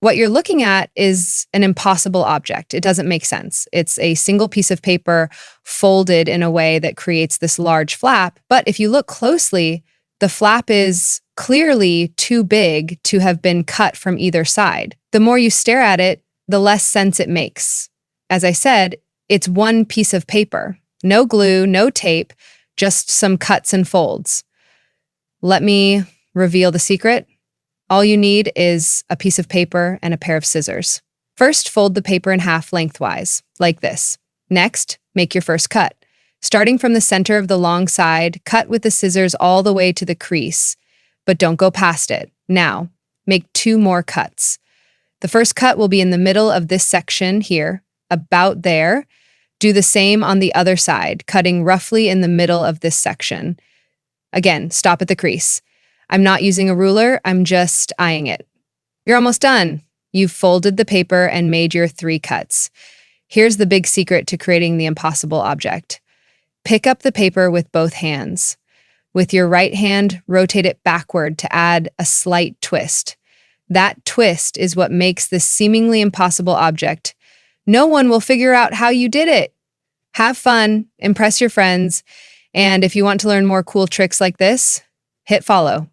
What you're looking at is an impossible object. It doesn't make sense. It's a single piece of paper folded in a way that creates this large flap. But if you look closely, the flap is clearly too big to have been cut from either side. The more you stare at it, the less sense it makes. As I said, it's one piece of paper. No glue, no tape, just some cuts and folds. Let me reveal the secret. All you need is a piece of paper and a pair of scissors. First, fold the paper in half lengthwise, like this. Next, make your first cut. Starting from the center of the long side, cut with the scissors all the way to the crease, but don't go past it. Now, make 2 more cuts. The first cut will be in the middle of this section here, about there. Do the same on the other side, cutting roughly in the middle of this section. Again, stop at the crease. I'm not using a ruler, I'm just eyeing it. You're almost done. You've folded the paper and made your 3 cuts. Here's the big secret to creating the impossible object. Pick up the paper with both hands. With your right hand, rotate it backward to add a slight twist. That twist is what makes this seemingly impossible object. No one will figure out how you did it. Have fun, impress your friends, and if you want to learn more cool tricks like this, hit follow.